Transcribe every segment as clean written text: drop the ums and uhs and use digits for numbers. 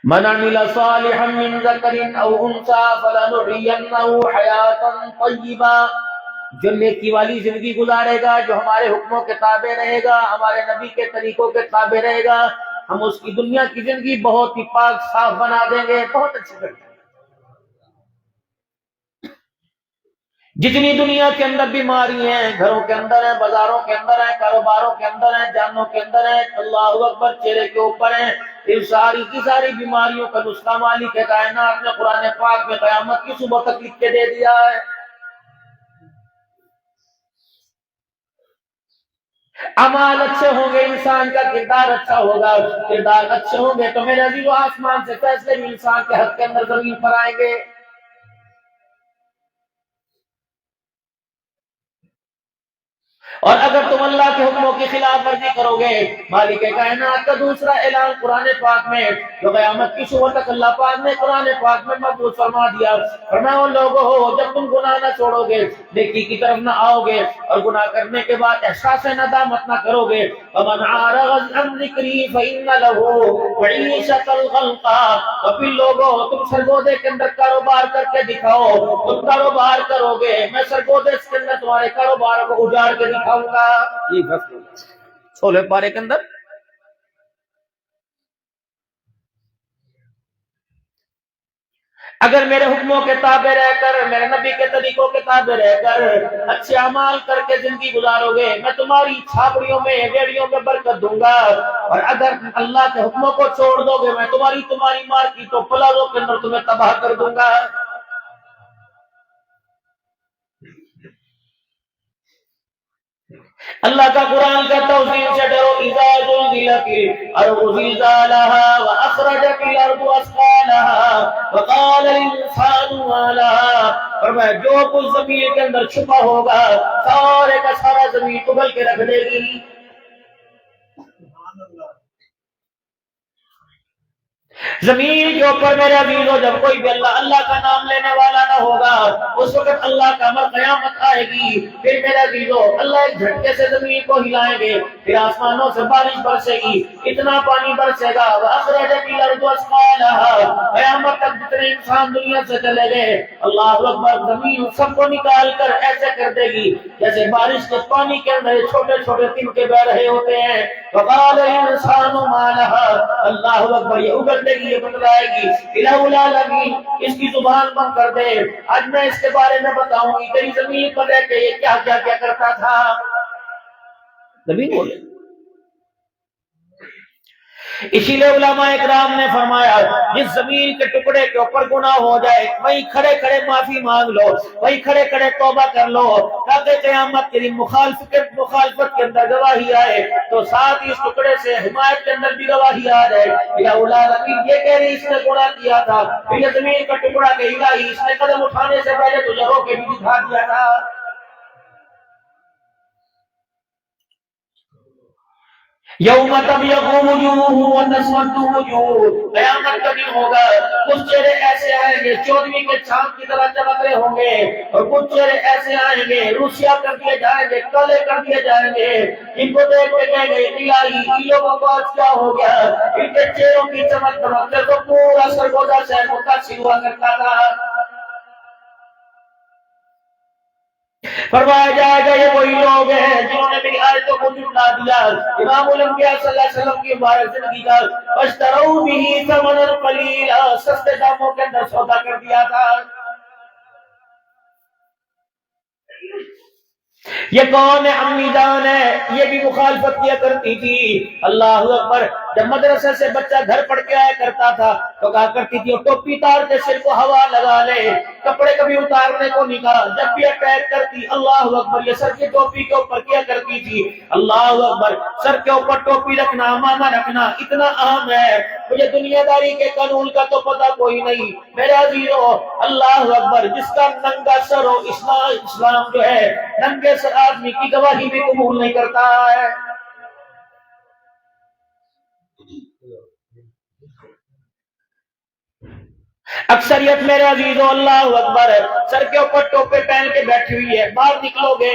من عمل صالحا من ذکر او انثى فلنحيينه حیاتا طیبا، جو نیکی والی زندگی گزارے گا، جو ہمارے حکموں کے تابع رہے گا، ہمارے نبی کے طریقوں کے تابع رہے گا، ہم اس کی دنیا کی زندگی بہت ہی پاک صاف بنا دیں گے، بہت اچھی کر دیں گے۔ جتنی دنیا کے اندر بیماری ہیں، گھروں کے اندر ہیں، بازاروں کے اندر ہیں، کاروباروں کے اندر ہیں، جانوں کے اندر ہیں، اللہ اکبر، چہرے کے اوپر ہیں، ان ساری کی ساری بیماریوں کا نسخہ مالک کائنات نے قرآن پاک میں قیامت کی صبح تک لکھ کے دے دیا ہے۔ اعمال اچھے ہوں گے، انسان کا کردار اچھا ہوگا، کردار اچھے ہوں گے تو میرے عزیزو آسمان سے فیصلے بھی انسان کے حق کے اندر زمین پر آئیں گے۔ اور اگر تم اللہ کے حکموں کی خلاف ورزی کرو گے، مالک کائنات کا دوسرا اعلان قرآن پاک میں جو قیامت کی صبح تک اللہ پاک نے قرآن پاک میں محفوظ فرما دیا، فرمایا ان لوگوں ہو جب تم گناہ نہ چھوڑو گے، نیکی کی طرف نہ آؤ گے، اور گناہ کرنے کے بعد احساس ندامت نہ کرو گے، ومن اعرض عن ذکری فإن له معیشۃ ضنکا، اور پھر لوگوں تم سرگودے کے اندر کاروبار کر کے دکھاؤ، تم کاروبار کرو گے، میں سرگودے کے اندر تمہارے کاروبار کو اجاڑ کے دکھاؤں گا۔ یہ فصل 16 پارے کے اندر اگر میرے حکموں کے تابع رہ کر، میرے نبی کے طریقوں کے تابع رہ کر اچھے اعمال کر کے زندگی گزارو گے، میں تمہاری چھاپڑیوں میں بیڑیوں میں برکت دوں گا، اور اگر اللہ کے حکموں کو چھوڑ دو گے میں تمہاری مارکیٹوں پلازوں کے اندر تمہیں تباہ کر دوں گا۔ اللہ کا قرآن کا توحید سے ڈرو، اذا زلزلت الارض زلزالها واخرجت الارض اثقالها وقال الانسان ما لها، اور میں جو کچھ زمین کے اندر چھپا ہوگا سارے کا سارا زمین ابل کے رکھ دے گی۔ زمین کے اوپر میرے عزیزو جب کوئی بھی اللہ کا نام لینے والا نہ ہوگا، اس وقت اللہ کا امر قیامت آئے گی، پھر میرے عزیزو اللہ ایک جھٹکے سے زمین کو ہلائیں گے، پھر آسمانوں سے بارش برسے گی، اتنا پانی برسے گا، وَأَخْرَجَتِ الْأَرْضُ أَثْقَالَهَا، قیامت تک جتنے انسان دنیا سے چلے گئے، اللہ اکبر، زمین سب کو نکال کر ایسے کر دے گی جیسے بارش کے پانی کے اندر چھوٹے چھوٹے تنکے بہ رہے ہوتے ہیں۔ وَقَالَ الْإِنسَانُ مَا لَهَا، اللہ اکبر، یہ اگل دے گی، یہ بتلائے گی، الہ العالمین، اس کی زبان بند کر دے، آج میں اس کے بارے میں بتاؤں گی تیری زمین پر رہ کے یہ کیا کیا کیا کرتا تھا۔ زمین بولے، اسی لیے علماء اکرام نے فرمایا جس زمین کے ٹکڑے کے اوپر گناہ ہو جائے وہیں کھڑے کھڑے معافی مانگ لو، وہیں کھڑے کھڑے توبہ کر لو، تاکہ قیامت کے دن مخالفت کے اندر گواہی آئے تو ساتھ ہی اس ٹکڑے سے حمایت کے اندر بھی گواہی آ جائے، الہ العالمین یہ کہہ رہی اس نے گناہ کیا تھا، پھر یہ زمین کا ٹکڑا کہ الہی اس نے قدم اٹھانے سے پہلے تجھے رو کے بھی دکھا دیا تھا۔ یوم تبیض وجوہ وتسود وجوہ، قیامت کا دن ہوگا، کچھ چہرے ایسے آئیں گے چودویں کے چاند کی طرح چمک رہے ہوں گے، اور کچھ چہرے ایسے آئیں گے روسیا کر دیے جائیں گے، کالے کر دیے جائیں گے، ان کو دیکھ کے کہیں گے الہی ان لوگوں کو آج کیا ہو گیا، ان کے چہروں کی چمک دمک سے تو پورا سرگودا شہر متاثر ہوا کرتا تھا۔ فرمایا جائے گا یہ وہی لوگ ہیں جنہوں نے میری آیتوں کو جھٹلا دیا، امام الانبیاء صلی اللہ علیہ وسلم کی مبارک زندگی کا وَاشْتَرَوْا بِهِ ثَمَنًا قَلِيلًا، سستے داموں کے اندر سودا کر دیا تھا۔ یہ کون ہے؟ امی جان ہے، یہ بھی مخالفت کیا کرتی تھی، اللہ اکبر، جب مدرسے سے بچہ گھر پڑھ کے آیا کرتا تھا تو کہا کرتی تھی وہ ٹوپی اتار کے سر کو ہوا لگا لے، کپڑے کبھی اتارنے کو نہیں کہا، جب بھی اٹیک کرتی اللہ اکبر، یہ سر کی ٹوپی کے اوپر کیا کرتی تھی، اللہ اکبر، سر کے اوپر ٹوپی رکھنا، امامہ رکھنا اتنا اہم ہے، مجھے دنیا داری کے قانون کا تو پتہ کوئی نہیں، میرے عزیزو اللہ اکبر، جس کا ننگا سر ہو اسلام جو ہے ننگے سر آدمی کی گواہی بھی قبول نہیں کرتا ہے۔ اکثریت میرے عزیزو اللہ اکبر سر کے اوپر ٹوپے پہن کے بیٹھی ہوئی ہے، باہر نکلو گے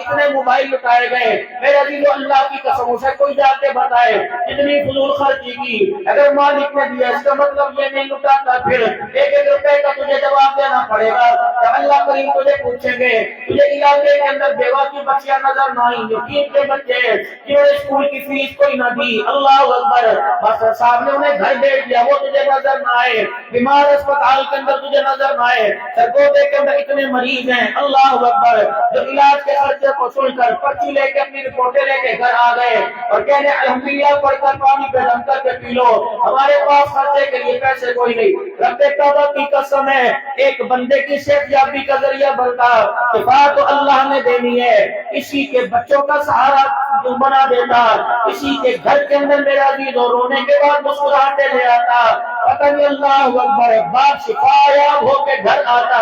اتنے موبائل لٹائے گئے، میرے عزیزو اللہ کی قسم اسے کوئی جا کے بتائے اتنی فضول خرچی کی، اگر مالک نے دیا اس کا مطلب یہ نہیں لٹاتا، پھر ایک ایک روپے کا تجھے جواب دینا پڑے گا۔ جب اللہ کریم تجھے پوچھیں گے تجھے علاقے کے اندر بیوہ کی بچیاں نظر نہ آئیں، یتیم کے بچے جنہوں نے اسکول کی فیس کوئی نہ دی، اللہ اکبر، ماسٹر صاحب نے انہیں گھر بھیج دیا وہ تجھے نظر نہ آئے، بیمار اسپتال کے اندر تجھے نظر نہ آئے، سرگوڑے کے اندر اتنے مریض ہیں، اللہ اکبر، جو علاج کے خرچے کو سن کر پرچی لے کے اپنی رپورٹیں لے کے گھر آ گئے اور کہنے الحمدللہ پڑھ کر پانی پہ دم کر کے پی لو، ہمارے پاس خرچے کے لیے پیسے کوئی نہیں۔ رب کعبہ کی قسم ہے ایک بندے کی صحت یابی کا ذریعہ بنتا، شفا تو اللہ نے دینی ہے، کسی کے بچوں کا سہارا جو بنا دیتا، کسی کے گھر کے اندر میرا عزیز اور رونے کے بعد مسکراہٹیں لے آتا، پتہ نہیں اللہ اکبر، باپ شفا یاب ہو کے گھر آتا،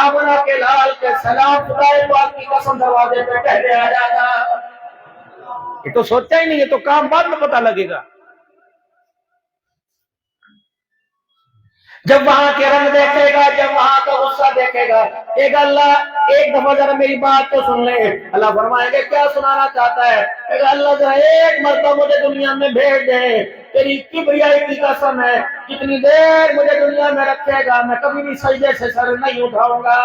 آمنہ کے لال کے سلام خدا پاک کی قسم دروازے پہ پہلے آ جاتا۔ یہ تو سوچا ہی نہیں، یہ تو کام بعد میں پتہ لگے گا۔ جب وہاں کے رنگ دیکھے گا، جب وہاں کا غصہ دیکھے گا، ایک اللہ ایک دفعہ ذرا میری بات تو سن لے، اللہ فرمائے گا کیا سنانا چاہتا ہے؟ ایک اللہ ذرا ایک مرتبہ مجھے دنیا میں بھیج دے، تیری کبریائی کی قسم ہے جتنی دیر مجھے دنیا میں رکھے گا میں کبھی بھی سجدے سے سر نہیں اٹھاؤں گا۔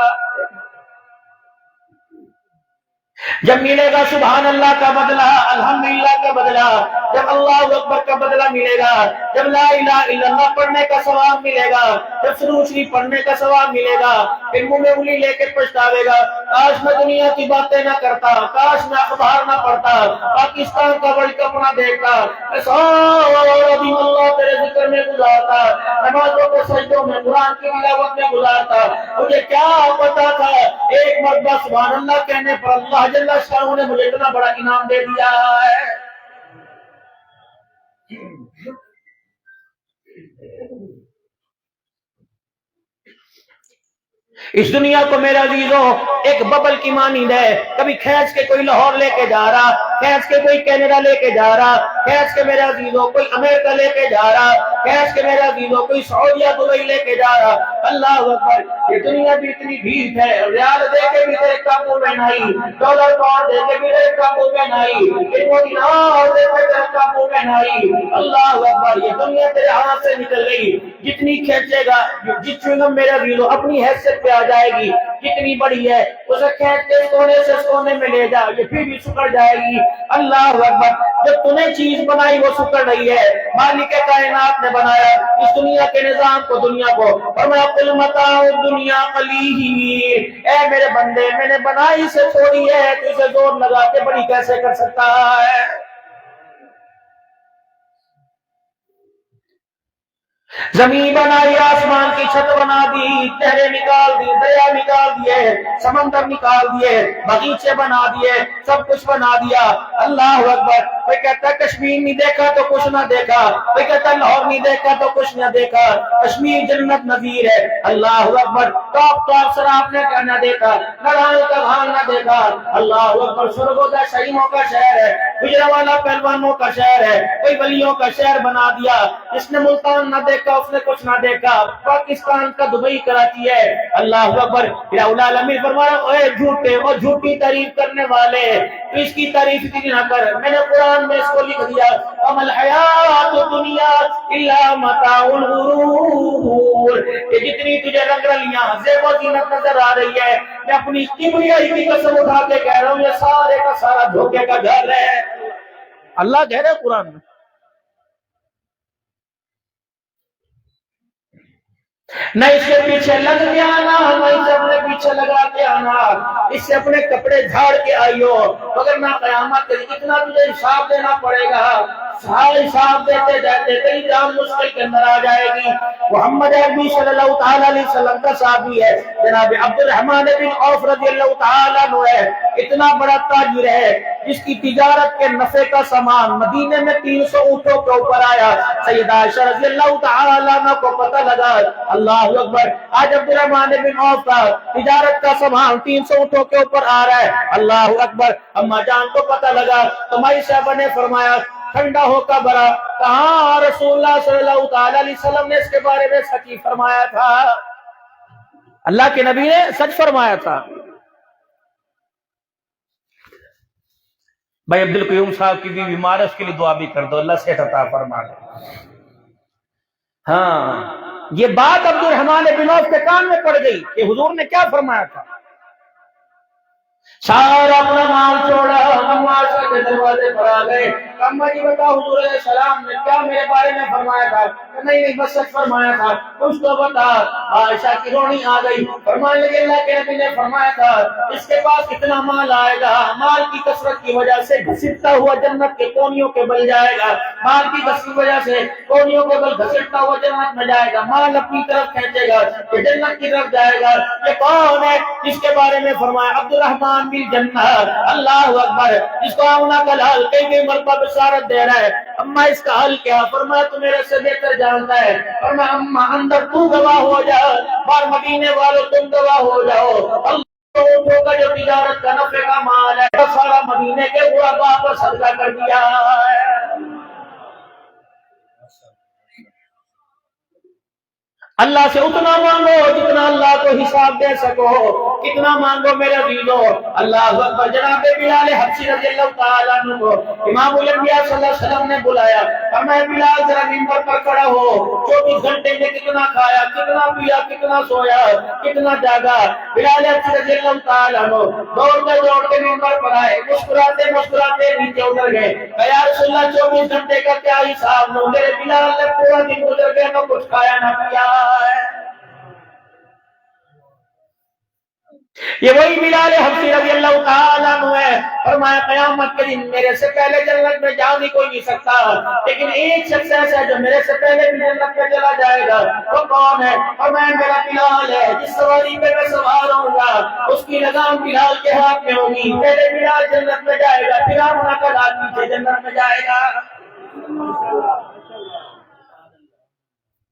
جب ملے گا سبحان اللہ کا بدلہ، الحمدللہ کا بدلہ، جب اللہ اکبر کا بدلہ ملے گا، جب لا الہ الا اللہ پڑھنے کا ثواب ملے گا، جب سرود شریف پڑھنے کا ثواب ملے گا، پھر منہ میں انگلی لے کے پچھتاوے گا، کاش میں دنیا کی باتیں نہ کرتا، کاش میں اخبار نہ پڑھتا، پاکستان کا ورلڈ کپ نہ دیکھتا، میں سارا دن اللہ تیرے ذکر میں گزارتا، نمازوں کے سجدوں میں قرآن کی تلاوت میں گزارتا، مجھے کیا پتا تھا ایک مرتبہ سبحان اللہ کہنے پر اللہ جل شانہ نے مجھے اتنا بڑا انعام دے دیا ہے۔ اس دنیا کو میرا عزیزو ایک ببل کی مانند ہے، کبھی کھینچ کے کوئی لاہور لے کے جا رہا، کھینچ کے کوئی کینیڈا لے کے جا رہا، کھینچ کے میرا عزیزو کوئی امریکہ لے کے جا رہا، کھینچ کے میرا عزیزو کوئی سعودیہ دبئی لے کے جا رہا، اللہ اکبر، یہ دنیا بھی اتنی بھیڑ ہے، ریال دے کے بھی تیرے قابو میں نہیں، ڈالر پاؤنڈ دے کے بھی تیرے قابو میں نہیں، دینار دے کے تیرے قابو میں نہیں، اللہ اکبر، یہ دنیا تیرے ہاتھ سے نکل گئی، جتنی کھینچے گا، جس چنگم میرا عزیزو اپنی حیثیت پہ آ جائے گی، کتنی بڑی ہے اسے کھینچ کے کونے سے کونے میں لے جا، یہ پھر بھی سکڑ جائے گی، اللہ اکبر، جو تو نے چیز بنائی وہ سکڑ رہی ہے، مالک کائنات نے بنایا اس دنیا کے نظام کو، دنیا کو، اور میں قل متاع الدنیا قلیل، اے میرے بندے میں نے بنائی سے تھوڑی ہے تو اسے زور لگا کے بڑی کیسے کر سکتا ہے؟ زمین بنائی، آسمان کی چھت بنا دی، چہرے نکال دی، دریا نکال دیے، سمندر نکال دیے، باغیچے بنا دیے، سب کچھ بنا دیا، اللہ اکبر، کوئی کہتا ہے کشمیر نہیں دیکھا تو کچھ نہ دیکھا، کوئی کہتا ہے لاہور نہیں دیکھا تو کچھ نہ دیکھا، کشمیر جنت نظیر ہے، اللہ اکبر، ٹاپ شراب نے کیا نہ دیکھا، لڑائی کا گھان نہ دیکھا، اللہ اکبر، سرگودا شہیدوں کا شہر ہے، گجرانوالہ پہلوانوں کا شہر ہے، کوئی ولیوں کا شہر بنا دیا، جس نے ملتان نہ دیکھا اس نے کچھ نہ دیکھا، پاکستان کا دبئی کراچی ہے، اللہ اکبر، الہ العالمین فرمایا اے جھوٹے اور جھوٹی تعریف کرنے والے، تو اس کی تعریف اتنی نہ کر، میں نے قرآن میں اس کو لکھ دیا وَمَا الْحَيَاةُ الدُّنْيَا إِلَّا مَتَاعُ الْغُرُورِ، کہ جتنی تجھے رنگ رلیاں زیب و زینت نظر آ رہی ہے، میں اپنی کبریائی کی قسم اٹھا کے کہہ رہا ہوں یہ سارے کا سارا دھوکے کا گھر ہے، اللہ کہہ رہے ہیں قرآن میں۔ نہ اس کے پیچھے لگ کے آنا، نہ اس سے اپنے پیچھے لگا کے آنا، اس سے اپنے کپڑے جھاڑ کے آئیو، مگر نہ قیامت اتنا تجھے حساب دینا پڑے گا، سارا حساب دیتے دیتے تیری جان مشکل کے اندر آ جائے گی۔ محمد عربی صلی اللہ تعالیٰ علیہ وسلم کا صحابی ہے، جناب عبد الرحمن بن عوف رضی اللہ تعالیٰ عنہ ہے، اتنا بڑا تاجر ہے جس کی تجارت کے نفع کا سامان مدینے میں 300 اونٹوں کے اوپر آیا، سیدہ عائشہ رضی اللہ تعالیٰ عنہ کو پتہ لگا، اللہ اکبر، آج عبد الرحمن بن عوف کا تجارت کا سامان 300 اونٹوں کے اوپر آ رہا ہے، اللہ اکبر، اما جان کو پتہ لگا، تمہاری صاحبہ نے فرمایا ٹھنڈا ہو کا برا، کہاں رسول اللہ صلی اللہ تعالیٰ علیہ وسلم نے اس کے بارے میں سچ ہی فرمایا تھا، اللہ کے نبی نے سچ فرمایا تھا۔ بھائی عبد القیوم صاحب کی بھی بیمار ہے، اس کے لیے دعا بھی کر دو، اللہ صحت عطا فرما دے۔ ہاں، یہ بات عبد الرحمن بن عوف کے کان میں پڑ گئی کہ حضور نے کیا فرمایا تھا۔ سارا اپنا مال چھوڑا، اماں کے دروازے پر آ گئے۔ اماں جی بتا حضور علیہ السلام نے کیا میرے بارے میں فرمایا تھا؟ نہیں بس سچ فرمایا تھا، کچھ تو بتا۔ عائشہ کی رونی آ گئی، فرمانے لگے اللہ کے نبی نے فرمایا تھا اس کے پاس کتنا مال آئے گا، مال کی کثرت کی وجہ سے گھسٹتا ہوا جنت کے کونیوں کے بل جائے گا، مال کی کثرت کی وجہ سے کونیوں کے بل گھسٹتا ہوا جنت میں جائے گا، مال اپنی طرف کھینچے گا کہ جنت کی طرف جائے گا۔ یہ کون ہے جس کے بارے میں فرمایا؟ عبد الرحمن بن جنت، اللہ اکبر، جس کو آمنہ کا لال کئی مرتبہ بشارت دے رہا ہے۔ اماں اس کا حل کیا؟ فرمایا تو میرے سے بہتر جانتا ہے۔ فرمایا اماں اندر تو گواہ ہو جا، اور مدینے والوں تم گواہ ہو جاؤ، اللہ کا جو تجارت کا نفع کا مال ہے سارا مدینے کے غرباء پر صدقہ کر دیا ہے۔ اللہ سے اتنا مانگو جتنا اللہ کو حساب دے سکو، کتنا مانگو میرے عزیزو۔ اللہ اکبر۔ جناب بلال حبشی رضی اللہ تعالیٰ عنہ کو امام الانبیاء صلی اللہ علیہ وسلم نے بلایا، فرمایا بلال ذرا منبر پر کھڑا ہو، 24 گھنٹے میں کتنا کھایا، کتنا پیا، کتنا سویا، کتنا جاگا؟ بلال حبشی رضی اللہ تعالیٰ عنہ دوڑتے منبر پر آئے، مسکراتے مسکراتے نیچے اتر گئے۔ یا رسول اللہ 24 گھنٹے کا کیا حساب؟ نو میرے بلال نے پورا دن گزر گیا، نہ کچھ کھایا نہ پیا۔ یہ وہی بلال حبشی رضی اللہ تعالیٰ عنہ ہے۔ فرمایا قیامت کے دن میرے سے پہلے جنت میں جا بھی کوئی نہیں سکتا، لیکن ایک شخص ایسا ہے جو میرے سے پہلے بھی جنت میں چلا جائے گا، وہ کون ہے؟ فرمایا میرا بلال ہے، جس سواری پہ میں سوار ہوں گا اس کی لگام بلال کے ہاتھ میں ہوگی، پہلے بلال جنت میں جائے گا، پھر آمنہ کا لال پیچھے جنت میں جائے گا۔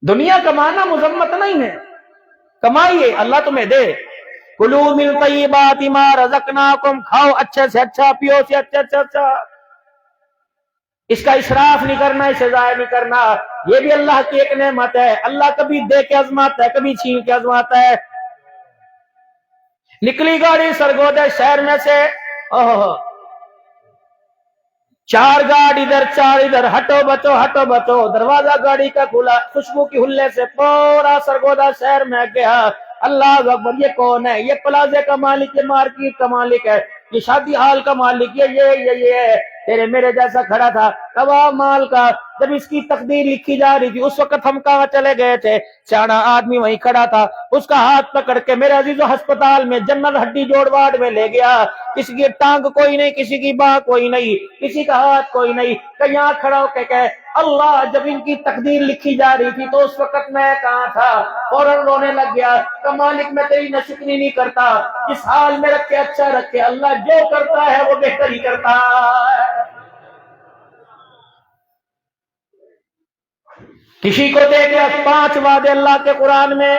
دنیا کمانا مذمت نہیں ہے، کمائیے اللہ تمہیں دے۔ کلوا من طیبات ما رزقناکم، کھاؤ اچھے سے اچھا، پیو سے اچھے سے اچھا، اس کا اسراف نہیں کرنا، اسے ضائع نہیں کرنا۔ یہ بھی اللہ کی ایک نعمت ہے، اللہ کبھی دے کے آزماتا ہے، کبھی چھین کے آزماتا ہے۔ نکلی گاڑی سرگودے شہر میں سے، چار گاڑی ادھر چار ادھر، ہٹو بچو ہٹو بچو، دروازہ گاڑی کا کھلا، خوشبو کی ہلے سے پورا سرگودا شہر میں گیا۔ اللہ اکبر، یہ کون ہے؟ یہ پلازے کا مالک، یہ مارکیٹ کا مالک ہے، یہ شادی ہال کا مالک، یہ ہے۔ تیرے میرے جیسا کھڑا تھا گواہ مال کا، جب اس کی تقدیر لکھی جا رہی تھی اس وقت ہم کہاں چلے گئے تھے؟ سیاڑا آدمی وہیں کھڑا تھا، اس کا ہاتھ پکڑ کے میرے عزیزو ہسپتال میں جنرل ہڈی جوڑ وارڈ میں لے گیا۔ کسی کی ٹانگ کوئی نہیں، کسی کی باں کوئی نہیں، کسی کا ہاتھ کوئی نہیں، کہ یہاں کھڑا ہو کے کہے اللہ جب ان کی تقدیر لکھی جا رہی تھی تو اس وقت میں کہاں تھا؟ فوراً رونے لگ گیا کہ مالک میں تیری ناشکری نہیں کرتا، جس حال میں رکھے اچھا رکھے، اللہ جو کرتا ہے وہ بہتر ہی کرتا ہے۔ کسی کو دیکھ لیا 5 وعدے اللہ کے قرآن میں،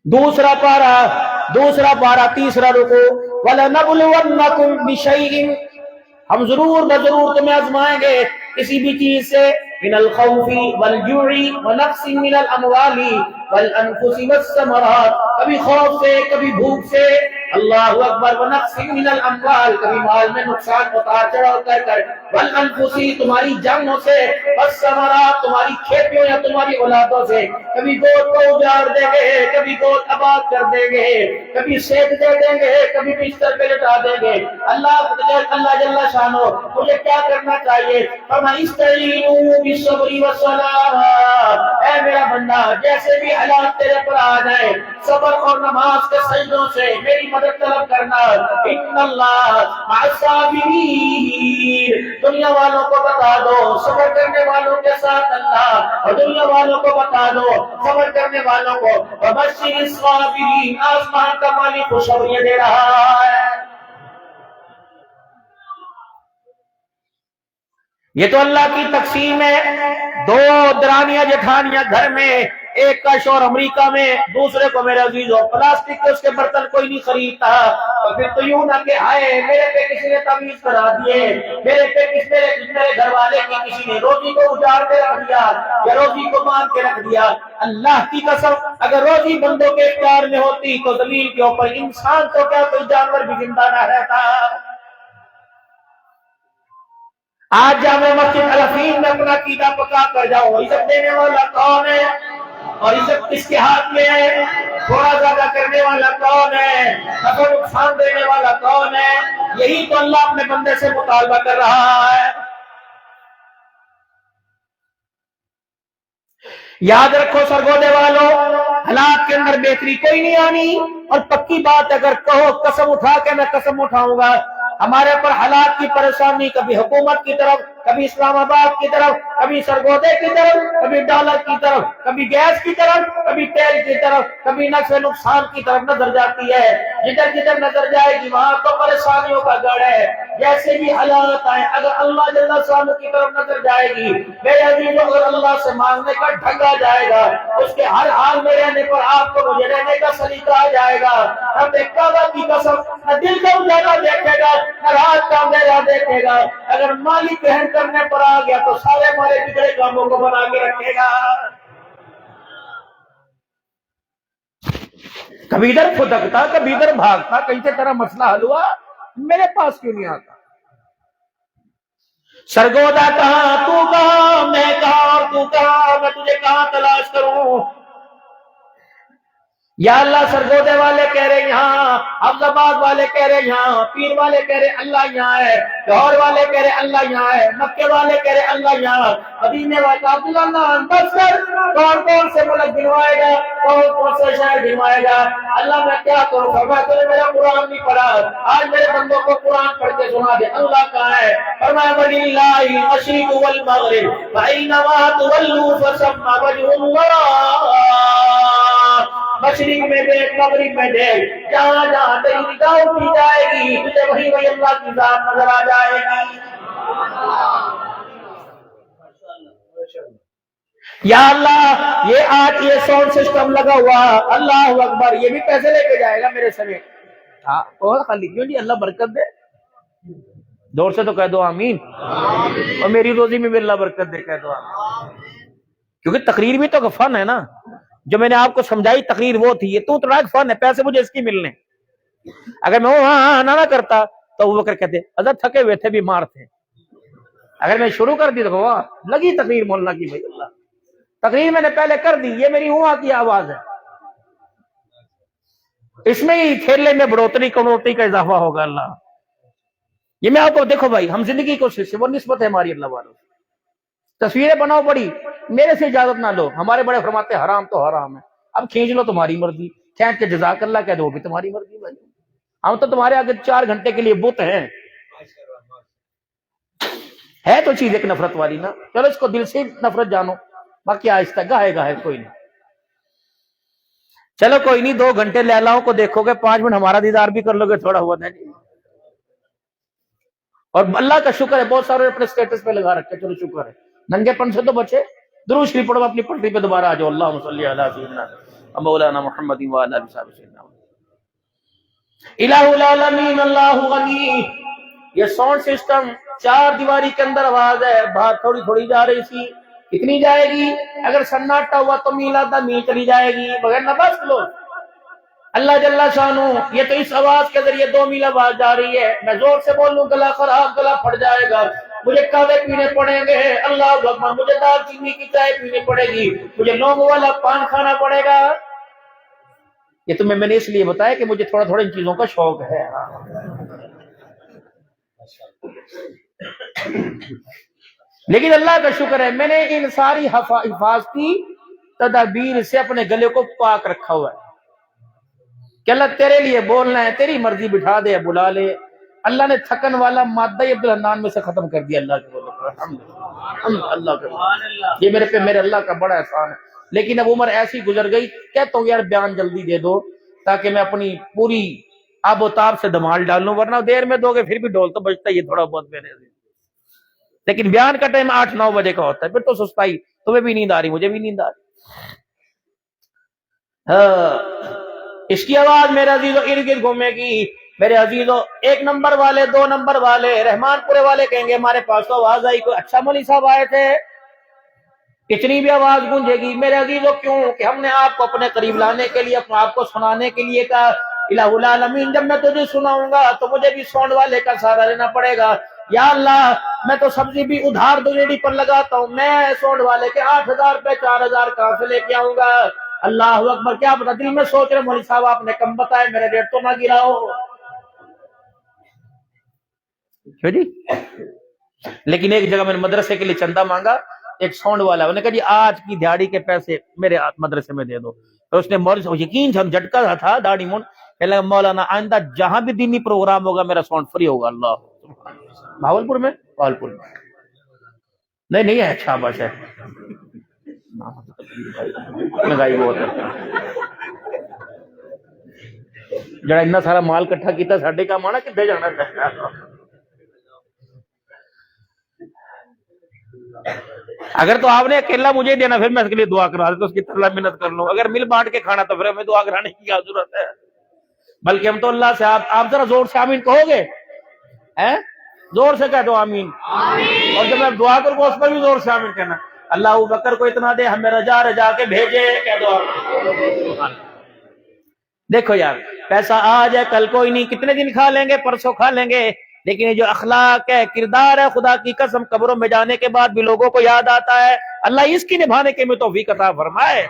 دوسرا پارا تیسرا رکوع، وَلَنَبْلُوَنَّكُمْ بِشَيْءٍ، ہم ضرور بضرور تمہیں آزمائیں گے کسی بھی چیز سے، من الخوف والجوع ونقص من الاموال والانفس والثمرات، کبھی خوف سے کبھی بھوک سے، اللہ اکبر، ونقص من الاموال، کبھی مال میں نقصان اتار چڑھاؤ کر، والانفس تمہاری جانوں سے، والثمرات تمہاری کھیتیوں یا تمہاری اولادوں سے، کبھی گود کو اجاڑ دیں گے، کبھی گود آباد کر دیں گے، کبھی سیک دے دیں گے، کبھی بستر پہ لٹا دیں گے۔ اللہ جل شانو مجھے کیا کرنا چاہیے؟ فرمایا استعینوا بالصبر والصلاۃ، اے میرا بندہ جیسے بھی حالات تیرے پر آ جائے صبر اور نماز کے سجدوں سے میری مدد طلب کرنا۔ ان اللہ مع الصابرین، دنیا والوں کو بتا دو صبر کرنے والوں کے ساتھ اللہ، اور دنیا والوں کو بتا دو صبر کرنے والوں کو، وبشر الصابرین، آسمان کا مالک خوشخبری دے رہا ہے۔ یہ تو اللہ کی تقسیم ہے۔ 2 درانیاں جٹھانیاں گھر میں، ایک کا شوہر امریکہ میں، دوسرے کو میرے عزیزو پلاسٹک کے اس کے برتن کوئی نہیں خریدتا، اور پھر تو یوں نہ کہ ہائے میرے پہ کسی نے تمیز کرا دیے، میرے گھر والے کی کسی نے روزی کو اجاڑ کے رکھ دیا یا روزی کو مان کے رکھ دیا۔ اللہ کی قسم اگر روزی بندوں کے اختیار میں ہوتی تو زمین کے اوپر انسان تو کیا کوئی جانور بھی زندہ نہ رہتا۔ آج جامع مسجد الحفیم میں اپنا عقیدہ پکا کر جاؤ، عزت دینے والا کون ہے اور عزت کس کے ہاتھ میں ہے؟ تھوڑا زیادہ کرنے والا کون ہے؟ نفع نقصان دینے والا کون ہے؟ یہی تو اللہ اپنے بندے سے مطالبہ کر رہا ہے۔ یاد رکھو سرگودے والوں، حالات کے اندر بہتری کوئی نہیں آنی، اور پکی بات اگر کہو قسم اٹھا کے میں قسم اٹھاؤں گا، ہمارے پر حالات کی پریشانی کبھی حکومت کی طرف، کبھی اسلام آباد کی طرف، کبھی سرگودے کی طرف، کبھی ڈالر کی طرف، کبھی گیس کی طرف، کبھی تیل کی طرف، کبھی نفع نقصان کی طرف نظر جاتی ہے۔ جدھر جدھر نظر جائے گی وہاں تو پریشانیوں کا گڑھ ہے۔ جیسے بھی حالات آئے اگر اللہ جل شانہ کی طرف نظر جائے گی، میرے عزیزوں اگر اللہ سے مانگنے کا ڈھنگ آ جائے گا، اس کے ہر حال میں رہنے پر آپ کو مجھے رہنے کا سلیقہ آ جائے گا۔ اب ایک کعبہ کی قسم، نہ دل کا اجالا دیکھے گا نہ رات کا اندھیرا دیکھے گا۔ اگر مالک رحم کرنے پر آ گیا تو سارے ہمارے بگڑے کاموں کو بنا کے رکھے گا۔ کبھی ادھر پھدکتا، کبھی ادھر بھاگتا، کہیں سے تیرا مسئلہ حل ہوا، میرے پاس کیوں نہیں آتا؟ سرگودا کہاں، تو کہاں، میں کہاں اور تو کہاں، میں تجھے کہاں تلاش کروں؟ یا اللہ سرگودے والے کہہ رہے یہاں، حفظ آباد والے کہہ رہے یہاں، پیر والے کہہ رہے اللہ یہاں ہے، لاہور والے کہہ رہے اللہ یہاں ہے، مکے والے کہہ رہے اللہ یہاں، مدینے والے عبداللہ بس کر، کون کون سے ملک گنوائے گا، کون کون سے شہر گنوائے گا؟ اللہ میں کیا کروں؟ فرمایا تو نے میرا قرآن نہیں پڑھا، آج میرے بندوں کو قرآن پڑھ کے سنا دے۔ اللہ کہاں ہے؟ فرمایا وَلِلَّهِ الْمَشْرِقُ وَالْمَغْرِبُ فَأَيْنَمَا تُوَلُّوا فَثَمَّ وَجْهُ اللَّهِ۔ مشرق میں دیکھ، مغرب میں دیکھ، جہاں جہاں تیری نگاہ اٹھی جائے گی تجھے وہی وہی اللہ کی ذات نظر آ جائے گی۔ یا اللہ یہ آج یہ ساؤنڈ سسٹم لگا ہوا، اللہ اکبر، یہ بھی پیسے لے کے جائے گا میرے سمیت۔ ہاں اور خالی کیوں جی، اللہ برکت دے، دور سے تو کہہ دو آمین، اور میری روزی میں بھی اللہ برکت دے، کہہ دو آمین۔ کیونکہ تقریر بھی تو فن ہے نا، جو میں نے آپ کو سمجھائی تقریر وہ تھی، یہ تو ایک فن ہے، پیسے مجھے اس کی ملنے۔ اگر میں ہاں نہ کرتا تو وہ بکر کہتے اگر تھکے ہوئے تھے بیمار تھے، اگر میں شروع کر دی تو واہ لگی تقریر مولانا کی، بھائی اللہ تقریر میں نے پہلے کر دی، یہ میری ہوا کی آواز ہے، اس میں ہی کھیلنے میں بڑھوتری کموتی کا اضافہ ہوگا۔ اللہ یہ میں آپ کو دیکھو بھائی، ہم زندگی کو وہ نسبت ہے ہماری اللہ والوں، تصویریں بناؤ بڑی، میرے سے اجازت نہ لو، ہمارے بڑے فرماتے ہیں حرام تو حرام ہے، اب کھینچ لو تمہاری مرضی، کھینچ کے جزاک اللہ کہہ دو وہ بھی تمہاری مرضی بھائی، ہم تو تمہارے آگے 4 گھنٹے کے لیے بت ہیں۔ ہے تو چیز ایک نفرت والی نا، چلو اس کو دل سے نفرت جانو، باقی آہستہ گاہے گاہے کوئی نہیں، چلو کوئی نہیں، 2 گھنٹے لیلاؤں کو دیکھو گے، 5 منٹ ہمارا دیدار بھی کر لو گے، تھوڑا ہوا نہیں۔ اور اللہ کا شکر ہے بہت سارے اپنے سٹیٹس پہ لگا رکھے، چلو شکر ہے، ننگے پن سے تو بچے، درود شریف پڑھو اپنی پٹری پہ دوبارہ آ جاؤ، اللہم صلی علی سیدنا مولانا محمد وعلی آلہ وصحبہ سیدنا الہ العالمین اللہ غنی۔ یہ ساؤنڈ سسٹم 4 دیواری کے اندر آواز ہے، باہر تھوڑی تھوڑی جا رہی تھی، کتنی جائے گی؟ اگر سناٹا ہوا تو میل آدھا میل چلی جائے گی، بغیر نہ بس لو اللہ جل شانہ، یہ تو اس آواز کے ذریعے 2 میل آواز جا رہی ہے، میں زور سے بولوں گلا خراب، گلا پھٹ جائے گا، مجھے کعوے پینے پڑیں گے، اللہ اکبر، مجھے دال چینی کی چائے پینی پڑے گی، مجھے لونگ والا پان کھانا پڑے گا۔ یہ تمہیں میں نے اس لیے بتایا کہ مجھے تھوڑا تھوڑا ان چیزوں کا شوق ہے۔ لیکن اللہ کا شکر ہے میں نے ان ساری حفاظتی تدابیر سے اپنے گلے کو پاک رکھا ہوا ہے کہ اللہ تیرے لیے بولنا ہے، تیری مرضی بٹھا دے بلا لے۔ اللہ نے تھکن والا مادہ عبد الحنان میں سے ختم کر دیا، اللہ کے بولے اللہ کا، یہ میرے پہ میرے اللہ کا بڑا احسان ہے۔ لیکن اب عمر ایسی گزر گئی، کہتا ہوں یار بیان جلدی دے دو تاکہ میں اپنی پوری آب و تاب سے دمال ڈال لوں، ورنہ دیر میں دو گے پھر بھی ڈول تو بجتا ہی تھوڑا بہت میرے سے۔ لیکن بیان کا ٹائم 8-9 بجے کا ہوتا ہے، پھر تو سستا ہی، تمہیں بھی نیند آ رہی، مجھے بھی نیند آ رہی۔ اس کی آواز میرے عزیزو ارد گرد گھومے گی، میرے عزیزو 1 نمبر والے، 2 نمبر والے، رحمان پورے والے کہیں گے ہمارے پاس تو آواز آئی، کوئی اچھا مولوی صاحب آئے تھے، اتنی بھی آواز گونجے گی میرے عزیزو، کیوں کہ ہم نے آپ کو اپنے قریب لانے کے لیے، اپنے آپ کو سنانے کے لیے کہا الہ العالمین جب میں تجھے سناؤں گا تو مجھے بھی ساؤنڈ والے کا سہارا لینا پڑے گا۔ یا اللہ میں تو سبزی بھی ادھار ریڑھی پر لگاتا ہوں، میں سونڈ والے کے 8,000 روپے 4,000 کہاں سے لے کے آؤں گا؟ اللہ اکبر. کیا پتا دل میں سوچ رہے مولوی صاحب آپ نے کم بتائے، میرے ریٹ تو نہ گراؤ. کیوں جی؟ لیکن ایک جگہ میں نے مدرسے کے لیے چندہ مانگا، ایک ساؤنڈ والا، انہوں نے کہا جی آج کی دیہاڑی کے پیسے میرے مدرسے میں دے دو. اور اس نے مولوی یقین جھٹکا تھا داڑھی مون، کہنے لگا مولانا آئندہ جہاں بھی دینی پروگرام ہوگا میرا ساؤنڈ فری ہوگا. اللہ بھاولپور میں، بھاولپور میں نہیں نہیں ہے، اچھا بس ہے، مہنگائی بہت ہے. جڑا اتنا سارا مال کٹھا کیتا ساڈے کام آنا کدھر جانا ہے. اگر تو آپ نے اکیلا مجھے دینا پھر میں اس کے لیے دعا کرا دیتا، اس کی طرح محنت کر لوں. اگر مل بانٹ کے کھانا تو پھر ہمیں دعا کرانے کی کیا ضرورت ہے؟ بلکہ ہم تو اللہ سے آپ ذرا زور سے آمین کہو گے؟ زور سے کہہ دو آمین. اور جب میں دعا کروں اس پر بھی زور سے آمین کہنا. اللہ ابو بکر کو اتنا دے ہمیں رجا رجا کے بھیجے، کہہ دو آمین. دیکھو یار، پیسہ آج ہے کل کوئی نہیں، کتنے دن کھا لیں گے، پرسوں کھا لیں گے، لیکن یہ جو اخلاق ہے، کردار ہے، خدا کی قسم قبروں میں جانے کے بعد بھی لوگوں کو یاد آتا ہے. اللہ اس کی نبھانے کے میں توفیق عطا فرمائے.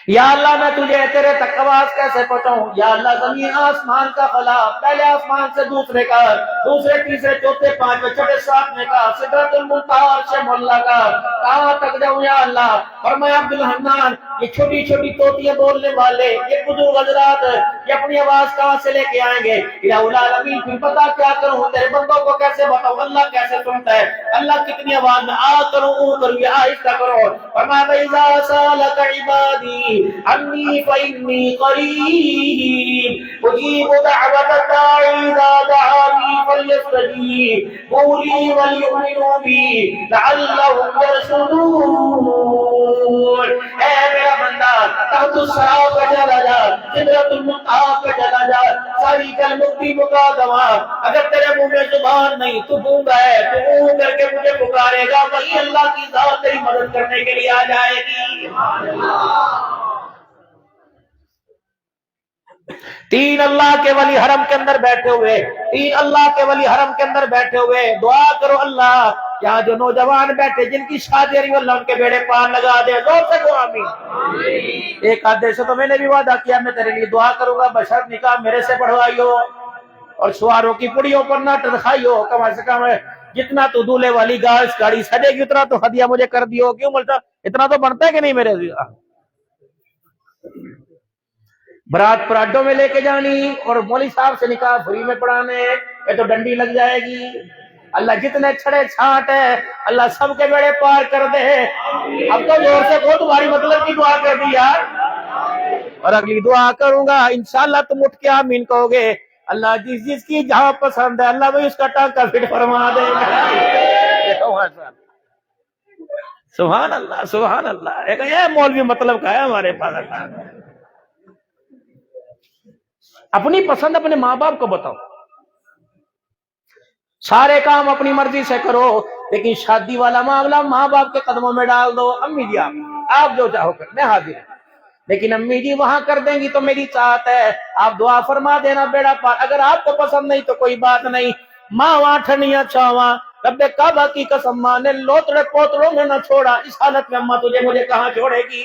یا اللہ میں تجھے تیرے تک آواز کیسے پہنچاؤں؟ یا اللہ زمین آسمان کا خلا، پہلے آسمان سے دوسرے کا، دوسرے تیسرے چوتھے پانچویں چھٹے ساتویں کا، سدرۃ المنتہا عرش مولا کا، کہاں تک جاؤں یا اللہ؟ فرمایا عبد الحنان یہ چھوٹی چھوٹی طوطیاں بولنے والے، یہ بزرگ حضرات یہ اپنی آواز کہاں سے لے کے آئیں گے؟ الہ العالمین پھر پتا کیا کروں، تیرے بندوں کو کیسے بتاؤں اللہ کیسے سنتا ہے؟ اللہ کتنی آواز میں آ کروں اون کروں یا آہستہ کرو؟ فرمایا فَإِذَا سَأَلَكَ عِبَادِي عني فإني قريب أجيب دعوة الداعي إذا دعاني فليستجيبوا لي وليؤمنوا بي لعلهم يرشدون. اے میرا بندہ تحت الثرى پہ چلا جا، سدرۃ المنتہا پہ چلا جا، ساری کلمتی مقادمہ. اگر تیرے منہ میں زبان نہیں تو گونگا ہے، تو اون کر کے مجھے پکارے گا، وہی اللہ کی ذات تیری مدد کرنے کے لیے آ جائے گی. تین اللہ کے ولی حرم کے اندر بیٹھے ہوئے، تین اللہ کے ولی حرم کے اندر بیٹھے ہوئے دعا کرو اللہ یہاں جو نوجوان بیٹھے جن کی شادی رہی اللہ ان کے بیڑے پار لگا دے. زور سے دعا آمین. ایک آدھے سے تو میں نے بھی وعدہ کیا میں تیرے لیے دعا کروں گا، بشرط نکاح میرے سے پڑھوائیو اور سواروں کی پڑیوں پر نہ ٹرخائیو. کم از کم جتنا تو دولے والی گاڑی سجے گی اتنا تو ہدیہ مجھے کر دیو. کیوں ملتا اتنا تو بنتا ہے کہ نہیں میرے سے؟ برات پر اڈوں میں لے کے جانی اور مولوی صاحب سے نکاح فری میں پڑھانے، یہ تو ڈنڈی لگ جائے گی. اللہ جتنے چھڑے چھانٹ ہے اللہ سب کے بیڑے پار کر دے. اب تو زور سے کو تمہاری مطلب کی دعا کر دی یار، اور اگلی دعا کروں گا انشاءاللہ تم اٹھ کے آمین کہو گے. اللہ جس جس کی جہاں پسند ہے اللہ وہی اس کا ٹانکا فٹ فرما دے گا. سبحان اللہ سبحان اللہ. یہ مولوی مطلب کا ہے ہمارے پاس. اپنی پسند اپنے ماں باپ کو بتاؤ، سارے کام اپنی مرضی سے کرو، لیکن شادی والا معاملہ ماں باپ کے قدموں میں ڈال دو. امی جی آپ جو چاہو کر میں حاضر ہوں، لیکن امی جی وہاں کر دیں گی تو میری چاہت ہے آپ دعا فرما دینا بیڑا پار. اگر آپ کو پسند نہیں تو کوئی بات نہیں، ماں وہاں ٹھنڈیاں چھاواں رب کعبہ کی قسم ماں نے لوتڑے پوتڑوں میں نہ چھوڑا، اس حالت میں اماں تجھے مجھے کہاں چھوڑے گی؟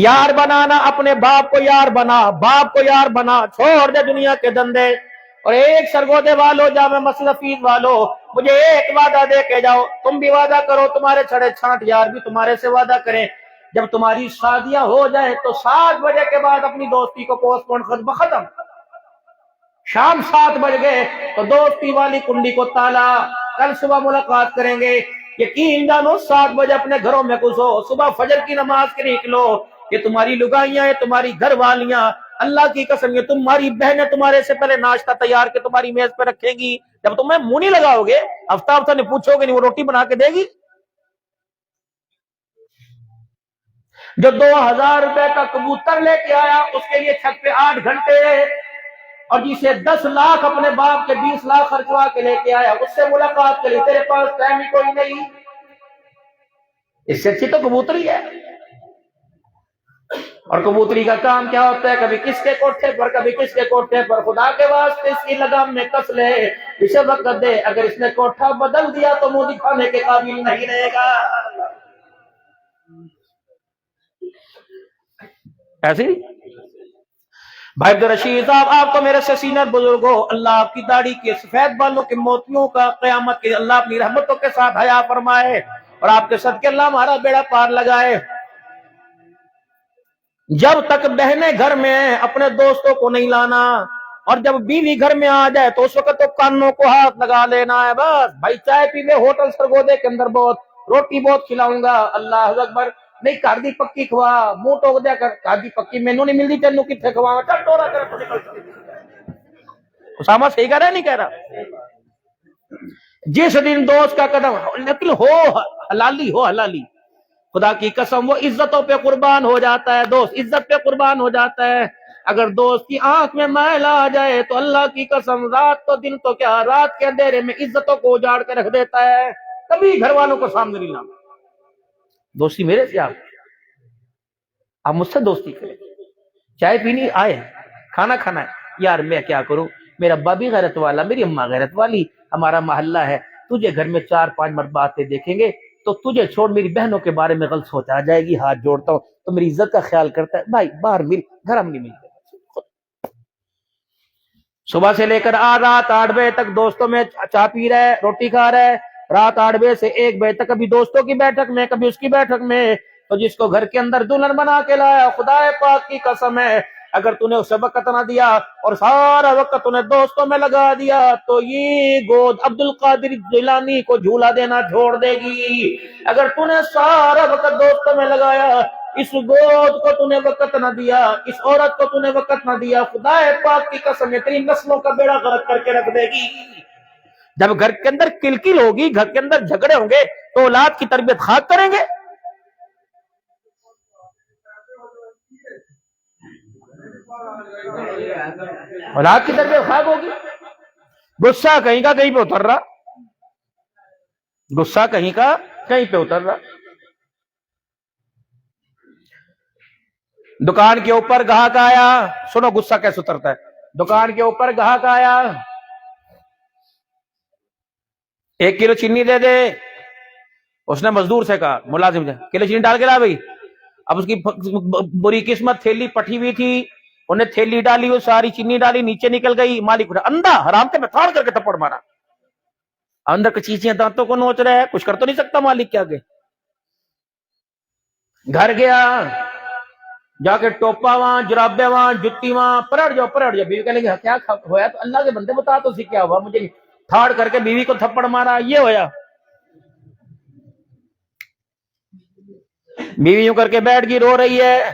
یار بنانا اپنے باپ کو یار بنا، باپ کو یار بنا، چھوڑ دے دنیا کے دندے. اور ایک سرگودے والو جامع مسجد فیض والو مجھے ایک وعدہ دے کے جاؤ، تم بھی وعدہ کرو تمہارے چھڑے چھانٹ یار بھی تمہارے سے وعدہ کریں، جب تمہاری شادیاں ہو جائے تو 7 بجے کے بعد اپنی دوستی کو پوسٹ پون ختم. شام 7 بج گئے تو دوستی والی کنڈی کو تالا، کل صبح ملاقات کریں گے. یقین جانو 7 بجے اپنے گھروں میں گھسو، صبح فجر کی نماز کے نکلو. یہ تمہاری لگائیاں ہیں، تمہاری گھر والیاں، اللہ کی قسم یہ تمہاری بہنیں تمہارے سے پہلے ناشتہ تیار کے تمہاری میز پہ رکھیں گی. جب تمہیں منہ نہیں لگاؤ گے ہفتہ ہفتہ نہیں پوچھو گے نہیں وہ روٹی بنا کے دے گی؟ جو 2000 روپے کا کبوتر لے کے آیا اس کے لیے چھت پہ 8 گھنٹے، اور جسے 10 لاکھ اپنے باپ کے 20 لاکھ خرچوا کے لے کے آیا اس سے ملاقات کے لیے تیرے پاس ٹائم ہی کوئی نہیں، اس سے اچھی تو کبوتر ہی ہے. اور کبوتری کا کام کیا ہوتا ہے؟ کبھی کس کے کوٹھے پر، کبھی کس کے کوٹھے پر. خدا کے واسطے اس کی لگام میں کس لے، اسے وقت دے. اگر اس نے کوٹھا بدل دیا تو منہ دکھانے کے قابل نہیں رہے گا. ایسی بھائی عبدالرشید صاحب، آپ تو میرے سے سینئر بزرگ ہو، اللہ آپ کی داڑھی کے سفید بالوں کے موتیوں کا قیامت کے اللہ اپنی رحمتوں کے ساتھ حیا فرمائے، اور آپ کے صدقے اللہ ہمارا بیڑا پار لگائے. جب تک بہنیں گھر میں ہیں اپنے دوستوں کو نہیں لانا، اور جب بیوی گھر میں آ جائے تو اس وقت تو کانوں کو ہاتھ لگا لینا ہے. بس بھائی چائے پی لے ہوٹل سرگودے کے اندر، بہت روٹی بہت کھلاؤں گا، اللہ اکبر. نہیں کر دی پکی کھوا، منہ ٹوک دیا کر، کر دی پکی مینوں نہیں ملتی تینوں کتنے کھواواں، چل ٹورا کر تو نکل. اسامہ صحیح کہہ رہا ہے نہیں کہہ رہا؟ جس دن دوست کا قدم، لیکن ہو حلالی، ہو حلالی، خدا کی قسم وہ عزتوں پہ قربان ہو جاتا ہے. دوست عزت پہ قربان ہو جاتا ہے. اگر دوست کی آنکھ میں میل آ جائے تو اللہ کی قسم رات تو دن تو کیا، رات کے اندھیرے میں عزتوں کو اجاڑ کے رکھ دیتا ہے. کبھی گھر والوں کو سامنے نہیں لانا. دوستی میرے سے آپ مجھ سے دوستی کریں. چائے پینی آئے، کھانا کھانا ہے، یار میں کیا کروں، میرا ابا بھی غیرت والا، میری اماں غیرت والی، ہمارا محلہ ہے، تجھے گھر میں 4-5 مرتبہ آتے دیکھیں گے تو تجھے چھوڑ میری بہنوں کے بارے میں غلط سوچ آ جائے گی. ہاتھ جوڑتا ہوں تو میری عزت کا خیال کرتا ہے. بھائی باہر مل، گھر ہم نہیں ملتے. صبح سے لے کر رات 8 بجے تک دوستوں میں چائے پی رہے، روٹی کھا رہے، رات 8 بجے سے 1 بجے تک کبھی دوستوں کی بیٹھک میں، کبھی اس کی بیٹھک میں. تو جس کو گھر کے اندر دلہن بنا کے لایا، خدا پاک کی قسم ہے اگر تو نے اسے وقت نہ دیا اور سارا وقت تو نے دوستوں میں لگا دیا تو یہ گود عبد القادر جیلانی کو جھولا دینا چھوڑ دے گی. اگر تو نے سارا وقت دوستوں میں لگایا، اس گود کو تو نے وقت نہ دیا، اس عورت کو تو نے وقت نہ دیا، خدا پاک کی قسم تیری نسلوں کا بیڑا غرق کر کے رکھ دے گی. جب گھر کے اندر کلکل ہوگی، گھر کے اندر جھگڑے ہوں گے تو اولاد کی تربیت خاک کریں گے. اولاد کی تربیت خاک ہوگی. غصہ کہیں کا کہیں پہ اتر رہا، غصہ کہیں کا کہیں پہ اتر رہا. دکان کے اوپر گاہک آیا، سنو غصہ کیسے اترتا ہے. دکان کے اوپر گاہک آیا، 1 کلو چینی دے دے. اس نے مزدور سے کہا، ملازم سے، کلو چینی ڈال کے لا بھائی. اب اس کی بری قسمت تھیلی پٹھی ہوئی تھی، انہیں تھیلی ڈالی، وہ ساری چینی ڈالی، نیچے نکل گئی. مالک اٹھا، اندھا حرام کے میں تھاڑ کر کے تھپڑ مارا. اندر کی چیزیں دانتوں کو نوچ رہے ہیں، کچھ کر تو نہیں سکتا مالک کے آگے. گھر گیا، جا کے ٹوپا وہاں، جرابے وہاں، جتی وہاں، پلٹ جاؤ پلٹ جاؤ. بیوی کہنے لگی کیا ہوا؟ تو اللہ کے بندے بتا تو سی کیا ہوا. مجھے تھاڑ کر کے بیوی کو تھپڑ مارا، یہ ہویا. بیوی یوں کر کے بیٹھ گئی، رو رہی ہے.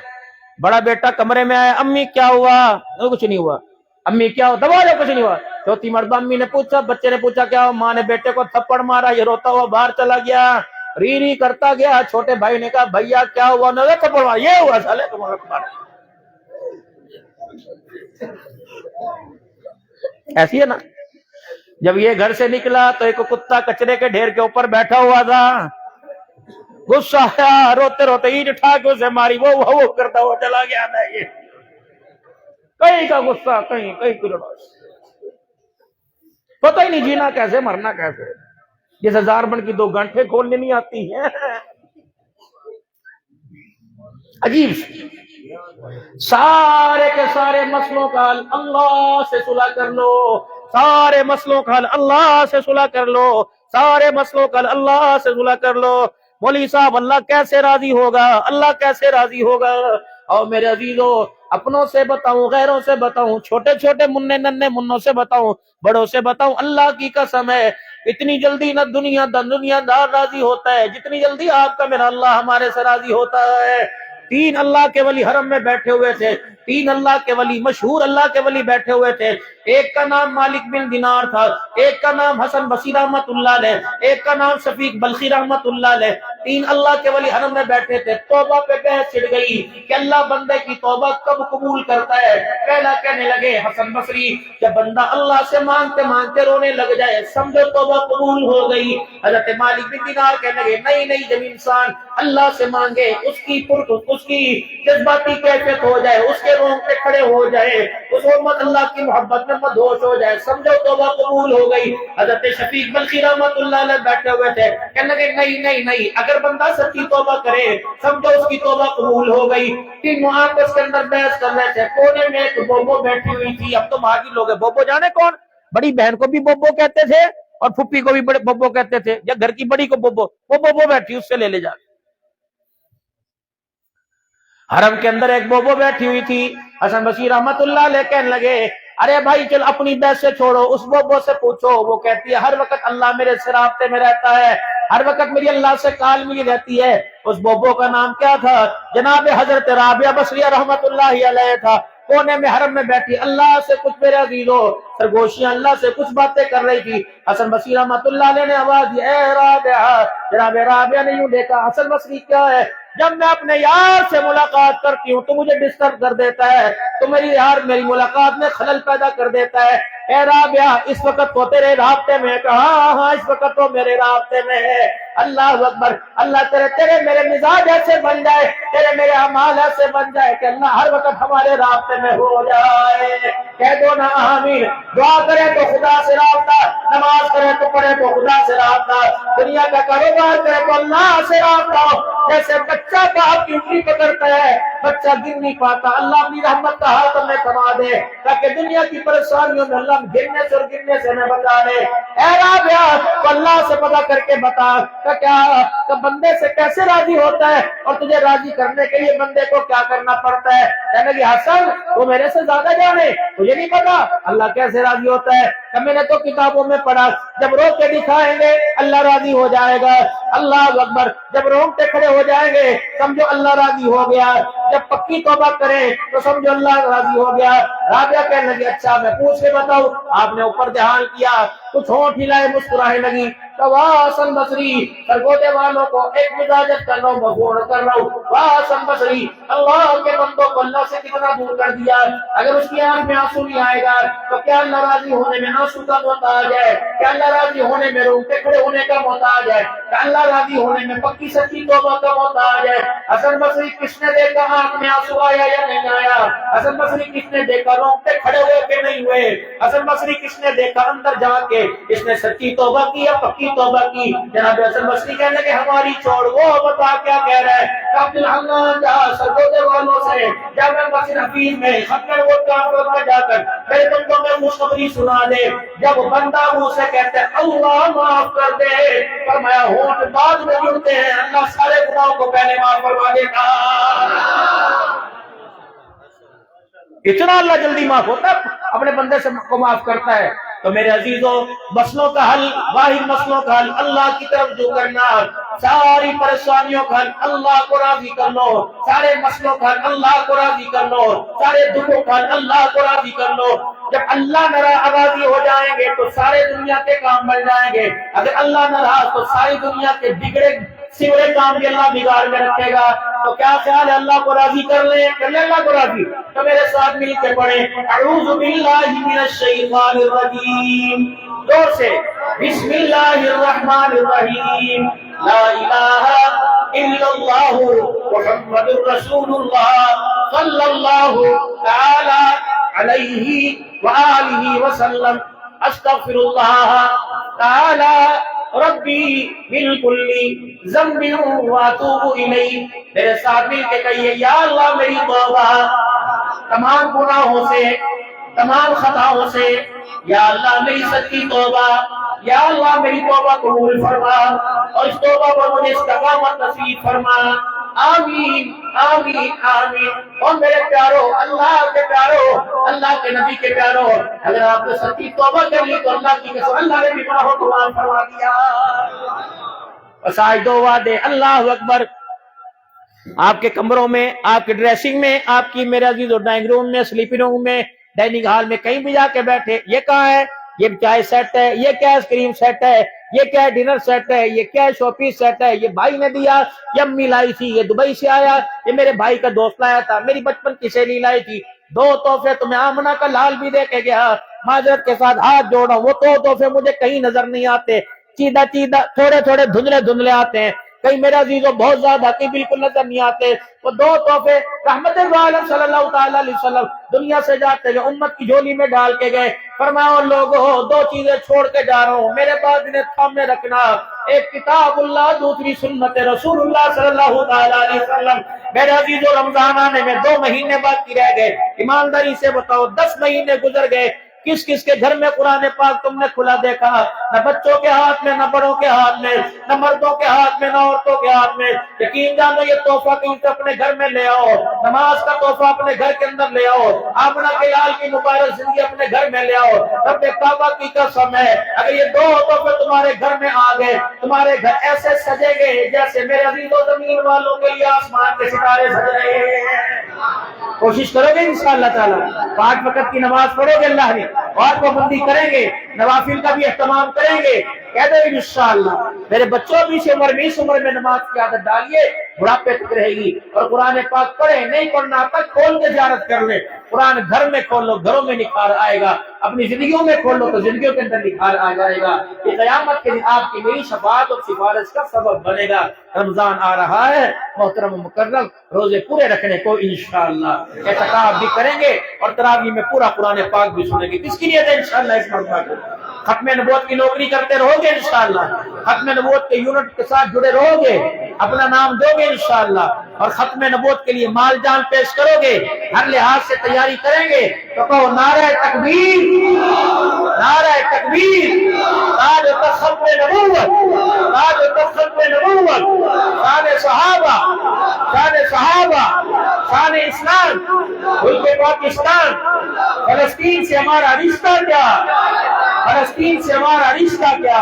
بڑا بیٹا کمرے میں آیا، امی کیا ہوا؟ کچھ نہیں ہوا. امی کیا ہوا؟ دبا جاؤ، کچھ نہیں ہوا. چوتھی مرتبہ امی نے پوچھا، بچے نے پوچھا کیا ہوا؟ ماں نے بیٹے کو تھپڑ مارا. یہ روتا ہوا باہر چلا گیا، ری ری کرتا گیا. چھوٹے بھائی نے کہا بھیا کیا ہوا؟ نے تھپڑ مارا. یہ ہوا سالے تمہارا. ایسی ہے نا. جب یہ گھر سے نکلا تو ایک کتا کچرے کے ڈھیر کے اوپر بیٹھا ہوا تھا. غصہ آیا، روتے روتے اینٹ اٹھا کے اسے ماری. وہ کرتا ہوا چلا گیا تھا. یہ کہیں کا غصہ، کہیں پتہ ہی نہیں جینا کیسے، مرنا کیسے. جیسے زاربن کی 2 گھنٹے کھولنے نہیں آتی ہیں. عجیب. سارے کے سارے مسئلوں کا حل اللہ سے صلح کر لو. سارے مسئلوں کا حل اللہ سے صلح کر لو. سارے مسئلوں کا حل اللہ سے صلح کر لو. مولوی صاحب اللہ کیسے راضی ہوگا؟ اللہ کیسے راضی ہوگا؟ اور میرے عزیزو، اپنوں سے بتاؤں، غیروں سے بتاؤں، چھوٹے چھوٹے مننے ننے منوں سے بتاؤں، بڑوں سے بتاؤں، اللہ کی قسم ہے اتنی جلدی نہ دنیا دار راضی ہوتا ہے جتنی جلدی آپ کا میرا اللہ ہمارے سے راضی ہوتا ہے. 3 اللہ کے ولی حرم میں بیٹھے ہوئے تھے. 3 اللہ کے ولی، مشہور اللہ کے ولی بیٹھے ہوئے تھے. ایک کا نام مالک بن دینار تھا، ایک کا نام حسن بصری رحمت اللہ علیہ، ایک کا نام شفیق بلخی رحمت اللہ علیہ. 3 اللہ کے ولی حرم میں بیٹھے تھے. توبہ پہ بحث چھڑ گئی کہ اللہ بندے کی توبہ کب قبول کرتا ہے. پہلا کہنے لگے حسن بصری، جب بندہ اللہ سے مانگتے مانگتے رونے لگ جائے سمجھو توبہ قبول ہو گئی. حضرت مالک بن دینار کہنے لگے نہیں، جب انسان اللہ سے مانگے، اس اس کی جذباتی کیفیت ہو جائے، اس کے رونگٹے کھڑے ہو جائے، اس امت اللہ کی محبت میں مدہوش ہو جائے، سمجھو توبہ قبول ہو گئی۔ حضرت شفیق بلخی رحمت اللہ علیہ بیٹھے ہوئے تھے، کہنے لگے نہیں نہیں نہیں، اگر بندہ سچی توبہ کرے سمجھو اس کی توبہ قبول ہو گئی۔ تینوں آپس کے اندر بحث کر رہے تھے، کونے میں ایک بوبو بیٹھی ہوئی تھی۔ اب تو ماجی لوگ ہیں، بوبو جانے کون؟ بڑی بہن کو بھی بوبو کہتے تھے اور پھپھی کو بھی بڑے بوبو کہتے تھے، یا گھر کی بڑی کو بوبو، وہ بوبو بیٹھی، اس سے لے لے جا۔ حرم کے اندر ایک بوبو بیٹھی ہوئی تھی۔ حسن بصری رحمت اللہ علیہ کہنے لگے ارے بھائی چل اپنی بحث سے چھوڑو، اس بوبو سے پوچھو۔ وہ کہتی ہے ہر وقت اللہ میرے سے رابطے میں رہتا ہے، ہر وقت میری اللہ سے کال ملی رہتی ہے۔ اس بوبو کا نام کیا تھا؟ جناب حضرت رابعہ بصریہ رحمت اللہ علیہ تھا۔ کونے میں حرم میں بیٹھی اللہ سے کچھ میرے عزیزو سرگوشیاں اللہ سے کچھ باتیں کر رہی تھی۔ حسن بصری رحمت اللہ علیہ نے آواز دی اے رابعہ۔ جناب رابعہ نے یوں دیکھا، حسن بصری کیا ہے؟ جب میں اپنے یار سے ملاقات کرتی ہوں تو مجھے ڈسٹرب کر دیتا ہے، تو میری یار میری ملاقات میں خلل پیدا کر دیتا ہے۔ اے رابعہ اس وقت تو تیرے رابطے میں؟ کہا ہاں اس وقت تو میرے رابطے میں ہے۔ اللہ اکبر، اللہ تیرے میرے مزاج ایسے بن جائے، تیرے میرے اعمال ایسے بن جائے کہ اللہ ہر وقت ہمارے رابطے میں ہو جائے۔ کہہ دو نا آمین۔ دعا کرے تو خدا سے رابطہ، نماز کرے تو پڑھے تو خدا سے رابطہ، دنیا کا کاروبار کرے تو اللہ سے رابطہ۔ جیسے بچہ باپ کی انگلی پکڑتا ہے، بچہ گر نہیں پاتا، اللہ اپنی رحمت کا ہاتھ ہمیں تھما دے تاکہ دنیا کی پریشانیوں میں اللہ گرنے سے اور گرنے سے ہمیں بچا لے۔ اے رابعہ تو اللہ سے پتہ کر کے بتا کہ کیا کہ بندے سے کیسے راضی ہوتا ہے اور تجھے راضی کرنے کے لیے بندے کو کیا کرنا پڑتا ہے۔ کہنے لگی حسن تو میرے سے زیادہ جانے، تجھے نہیں پتا اللہ کیسے راضی ہوتا ہے؟ کہ میں نے تو کتابوں میں پڑھا جب رو کے دکھائیں گے اللہ راضی ہو جائے گا۔ اللہ اکبر، جب رونگٹے کھڑے ہو جائیں گے سمجھو اللہ راضی ہو گیا، جب پکی توبہ کریں تو سمجھو اللہ راضی ہو گیا۔ رابعہ کہنے لگی اچھا میں پوچھ کے بتاؤں؟ آپ نے اوپر دھیان کیا، کچھ ہونٹ ہلائے، مسکرانے لگی کہ واہ حسن بصری، سرگوتے والوں کو ایک مزاجت کر رہا ہوں، مغفور کر رہا ہوں۔ واہ حسن بصری، اللہ کے بندوں کو اللہ سے کتنا دور کر دیا۔ اگر اس کی آنکھ میں آنسو نہیں آئے گا تو کیا اللہ راضی ہونے میں آنسو کا محتاج ہے؟ کیا اللہ راضی ہونے میں رونگٹے کھڑے ہونے کا محتاج ہے؟ کیا اللہ راضی ہونے میں پکی سچی توبہ کا محتاج ہے؟ حسن بصری کس نے دیکھا آنکھ میں آنسو آیا یا نہیں آیا؟ حسن بصری کس نے دیکھا رونگٹے کھڑے ہوئے کہ نہیں ہوئے؟ حسن بصری کس نے دیکھا اندر جا کے اس نے سچی توبہ کی یا پکی توبہ کی؟ جناب حسن بصری کہنے کہ ہماری چھوڑ، وہ بتا کیا کہہ رہا ہے؟ عبد الحنان جا سرگوتے والوں سے جامع مسجد حفیظ میں ختم وہ کام میں جا کر میرے بندوں میں خوشخبری سنا دے۔ جب بندہ منہ سے کہتے ہیں اللہ معاف کر دے، فرمایا ہونٹ بعد میں جڑتے ہیں، اللہ سارے گناہوں کو پہلے معاف فرما دیتا۔ اتنا اللہ جلدی معاف ہوتا ہے، اپنے بندے سے کو معاف کرتا ہے۔ تو میرے عزیزوں مسئلوں کا حل، واحد مسئلوں کا حل اللہ کی طرف جو کرنا، ساری پریشانیوں کا حل اللہ کو راضی کر لو، سارے مسئلوں کا حل اللہ کو راضی کر لو، سارے دکھوں کا حل اللہ کو راضی کر لو۔ جب اللہ راضی ہو جائیں گے تو سارے دنیا کے کام بن جائیں گے، اگر اللہ ناراض تو ساری دنیا کے بگڑے سوڑے کام بھی اللہ بگاڑ کے رکھے گا۔ تو کیا خیال ہے اللہ کو راضی کر لیں اللہ کو راضی؟ تو میرے ساتھ مل کے پڑھیں اعوذ باللہ من الشیطان الرجیم، زور سے بسم اللہ الرحمن الرحیم، لا الہ الا اللہ محمد رسول اللہ صلی اللہ تعالی علیہ وآلہ وسلم، استغفر اللہ تعالی ربی من کل ذنب واتوب الیہ۔ میرے ساتھ مل کے کہیے یا اللہ میری توبہ تمام گناہوں سے، تمام خطاؤں سے، یا اللہ میری سچی توبہ، یا اللہ میری توبہ قبول فرما اور اس توبہ پر مجھے استقامت نصیب فرما۔ آمین آمین آمین۔ اور میرے پیارو، اللہ کے پیارو، اللہ کے نبی کے پیارو، اگر آپ نے سچی توبہ کر لی تو اللہ کی قسم اللہ نے بھی گناہوں کو معاف فرما دیا۔ بس آج دو وعدے، اللہ اکبر، آپ کے کمروں میں، آپ کے ڈریسنگ میں، آپ کی میرے عزیز ڈرائنگ روم میں، سلیپنگ روم میں، ڈائننگ ہال میں، کہیں بھی جا کے بیٹھے، یہ کہاں ہے؟ یہ چائے سیٹ ہے، یہ کیا آئس کریم سیٹ ہے، یہ کیا ڈنر سیٹ ہے، یہ کیا شو پیس سیٹ ہے، یہ بھائی نے دیا، یہ امی لائی تھی، یہ دبئی سے آیا، یہ میرے بھائی کا دوست لایا تھا، میری بچپن کی سہیلی لائی تھی، دو تحفے تمہیں آمنہ کا لال بھی دے کے گیا، معذرت کے ساتھ ہاتھ جوڑا، وہ دو تحفے مجھے کہیں نظر نہیں آتے، چیدہ چیدہ تھوڑے تھوڑے دھندلے دھندلے آتے ہیں، کہیں میرے عزیزوں بہت زیادہ کہ بالکل نظر نہیں آتے. وہ دو تحفے رحمت عالم صلی اللہ تعالی علیہ وسلم دنیا سے جاتے ہوئے امت کی جھولی میں ڈال کے گئے. فرمایا لوگوں دو چیزیں چھوڑ کے جا رہا ہوں، میرے بعد انہیں تھامے رکھنا، ایک کتاب اللہ، دوسری سنت رسول اللہ صلی اللہ تعالی علیہ وسلم. میرے عزیزوں رمضان آنے میں 2 مہینے باقی رہ گئے. ایمانداری سے بتاؤ 10 مہینے گزر گئے، کس کس کے گھر میں قرآن پاک تم نے کھلا دیکھا؟ نہ بچوں کے ہاتھ میں، نہ بڑوں کے ہاتھ میں، نہ مردوں کے ہاتھ میں، نہ عورتوں کے ہاتھ میں. یقین جانو یہ تحفہ کہیں سے اپنے گھر میں لے آؤ، نماز کا تحفہ اپنے گھر کے اندر لے آؤ، آمنہ بلال کی مبارک زندگی اپنے گھر میں لے آؤ. رب کعبہ کی قسم ہے اگر یہ 2 تحفے تمہارے گھر میں آ گئے، تمہارے گھر ایسے سجے گئے جیسے میرے عزیزوں زمین والوں کے لیے آسمان کے ستارے سج رہے ہیں. کوشش کرو گے انشاءاللہ تعالی، 5 وقت کی نماز پڑھو گے، اللہ نے اور پابندی کریں گے، نوافل کا بھی اہتمام کریں گے. کہہ دیں انشاءاللہ میرے بچوں بھی اس عمر میں، اس عمر میں نماز کی عادت ڈالیے، بڑھاپے تک رہے گی. اور قرآن پاک پڑھیں، نہیں پڑھنا تک کھول کے زیارت کر لیں. قرآن گھر میں کھول لو، گھروں میں نکھار آئے گا. اپنی زندگیوں میں کھول لو تو زندگیوں کے اندر نکھار آ جائے گا. یہ قیامت کے دن آپ کی میری شفاعت اور سفارش کا سبب بنے گا. رمضان آ رہا ہے محترم و مکرم، روزے پورے رکھنے کو انشاءاللہ اعتکاف بھی کریں گے اور تراویح میں پورا قرآن پاک بھی سنیں گے. کس کی نیت ہے انشاءاللہ اس مرتبہ کو؟ ختم نبوت کی نوکری کرتے رہو گے انشاءاللہ، ختم نبوت کے یونٹ کے ساتھ جڑے رہو گے، اپنا نام دو گے انشاءاللہ، اور ختم نبوت کے لیے مال جان پیش کرو گے، ہر لحاظ سے تیاری کریں گے. تو کہو نعرہ تکبیر، نعرہ تکبیر، تاج و تخت ختم نبوت، تاج و تخت ختم نبوت، شان صحابہ، شان صحابہ، شان اسلام، ملک پاکستان. فلسطین سے ہمارا رشتہ کیا؟ فلسطین سے ہمارا رشتہ کیا؟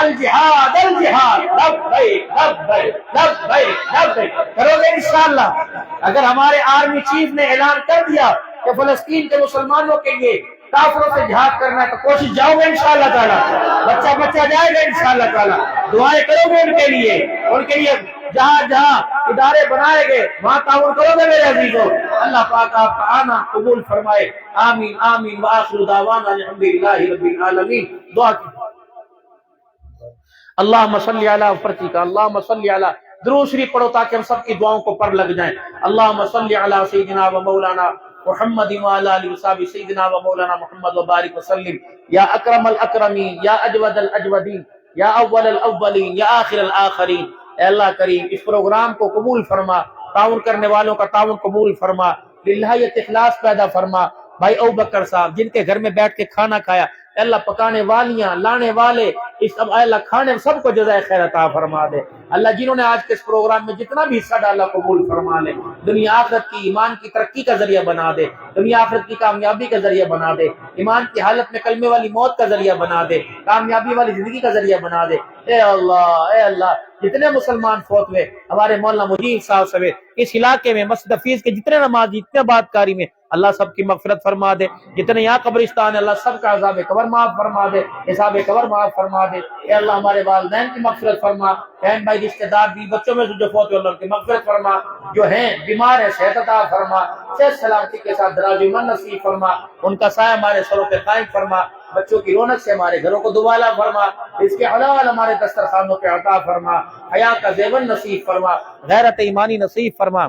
الجہاد الجہاد، لبیک لبیک لبیک لبیک کرو گے انشاءاللہ. اگر ہمارے آرمی چیف نے اعلان کر دیا کہ فلسطین کے مسلمانوں کے لیے کافروں سے جہاد کرنا ہے تو کوشش جاؤ گے انشاءاللہ تعالی، بچہ بچہ جائے گا انشاءاللہ تعالی. دعائیں کرو گے ان کے لیے جہاں جہاں ادارے بنائے گئے وہاں تعاون کرو گے میرے عزیزوں. اللہ پاک آپ کا آنا قبول فرمائے. آمین آمین. وآخر دعوانا الحمدللہ رب العالمین. دعا کی اللہم صلی علی فرتی کا، اللہم صلی علی، درود شریف پڑھو تاکہ ہم سب کی دعاؤں کو پر لگ جائیں. اللہم صلی علی سیدنا و مولانا محمد وعلی آلہ وصحبہ سیدنا و مولانا محمد وبارک وسلم. یا اکرم الاکرمین، یا اجود الاجودین، یا اول الاولین، یا آخر الآخرین. اے اللہ کریم اس پروگرام کو قبول فرما، تعاون کرنے والوں کا تعاون قبول فرما، للہیت اخلاص پیدا فرما. بھائی ابوبکر صاحب جن کے گھر میں بیٹھ کے کھانا کھایا، اے اللہ پکانے والیاں، لانے والے، اس اے اللہ کھانے سب کو جزائے خیر عطا فرما دے. اللہ جنہوں نے آج کے اس پروگرام میں جتنا بھی حصہ ڈالا قبول فرما لے، دنیا آخرت کی ایمان کی ترقی کا ذریعہ بنا دے، دنیا آخرت کی کامیابی کا ذریعہ بنا دے، ایمان کی حالت میں کلمے والی موت کا ذریعہ بنا دے، کامیابی والی زندگی کا ذریعہ بنا دے. اے اللہ جتنے مسلمان فوت ہوئے، ہمارے مولانا مجید صاحب سمیت اس علاقے میں مسجد حفیظ کے جتنے نمازی، جتنے آبادکاری میں، اللہ سب کی مغفرت فرما دے. جتنے یہاں قبرستان ہے اللہ سب کا عذاب قبر معاف فرما دے، حساب قبر معاف فرما دے. اے اللہ ہمارے والدین کی مغفرت فرما، بہن بھائی رشتہ دار بھی بچوں میں سے جو فوت ہوئے اللہ کی مغفرت فرما، جو ہیں بیمار ہیں صحت عطا فرما، صحت سلامتی کے ساتھ دراز عمر نصیب فرما، ان کا سایہ ہمارے سروں پہ قائم فرما، بچوں کی رونق سے ہمارے گھروں کو دوبالا فرما، اس کے حلال ہمارے دسترخوانوں پہ عطا فرما، حیا کا زیون نصیب فرما، غیرت ایمانی نصیب فرما.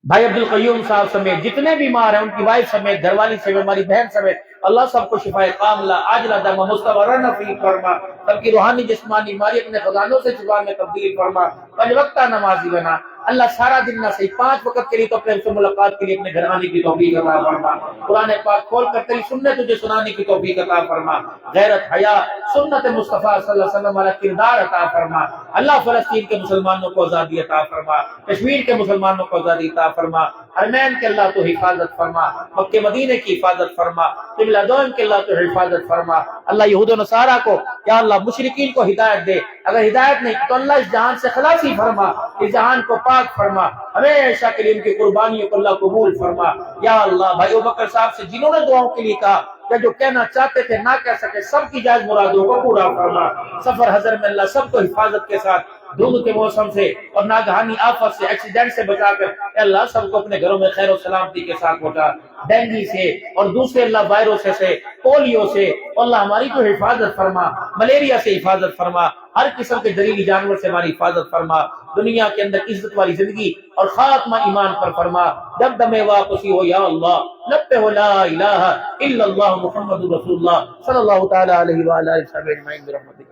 بھائی عبدالقیوم صاحب سمیت جتنے بیمار ہیں ان کی وائف سمیت، گھر والی سمیت، ہماری بہن سمیت، اللہ سب کو شفائے کاملہ عاجلہ دامہ مستمرہ نصیب فرما. سب کی روحانی جسمانی بیماری اپنے خزانوں سے شفا میں تبدیل فرما. 5 وقتہ نمازی بنا. اللہ سارا دن نہ صحیح 5 وقت کے لیے تو اپنے سے ملاقات کے لیے اپنے گھر آنے کی توفیق عطا فرما. قرآن پاک کھول کر تیری سنت تجھے سنانے کی توفیق عطا فرما. غیرت حیا سنت مصطفیٰ صلی اللہ علیہ وسلم والا کردار عطا فرما. اللہ فلسطین کے مسلمانوں کو آزادی عطا فرما، کشمیر کے مسلمانوں کو آزادی عطا فرما، حرمین کے اللہ تو حفاظت فرما، مکہ مدینے کی حفاظت فرما، قبلہ دوم کے اللہ تو حفاظت فرما. اللہ یہود و نصارہ کو یا اللہ مشرکین کو ہدایت دے، اگر ہدایت نہیں تو اللہ اس جہان سے خلاصی فرما، اس جہان کو پاک فرما، ہمیشہ کے لیے ان کی قربانیوں کو اللہ قبول فرما. یا اللہ بھائی ابوبکر صاحب سے جنہوں نے دعاؤں کے لیے کہا کہ جو کہنا چاہتے تھے نہ کہہ سکے، سب کی جائز مرادوں کو پورا فرما. سفر حضر میں اللہ سب کو حفاظت کے ساتھ دھند کے موسم سے اور ناگہانی آفت سے، ایکسیڈنٹ سے بچا کر اے اللہ سب کو اپنے گھروں میں خیر و سلامتی کے ساتھ پہنچا. ڈینگی سے اور دوسرے اللہ وائرس سے، پولیو سے، اللہ ہماری تو حفاظت فرما، ملیریا سے حفاظت فرما، ہر قسم کے زہریلی جانور سے ہماری حفاظت فرما، دنیا کے اندر عزت والی زندگی اور خاتمہ ایمان پر فرما، جب دم واپسی ہو یا اللہ لبتے لا الہ الا اللہ محمد رسول اللہ صلی اللہ تعالی علیہ وآلہ وسلم اجمعین برحمتک۔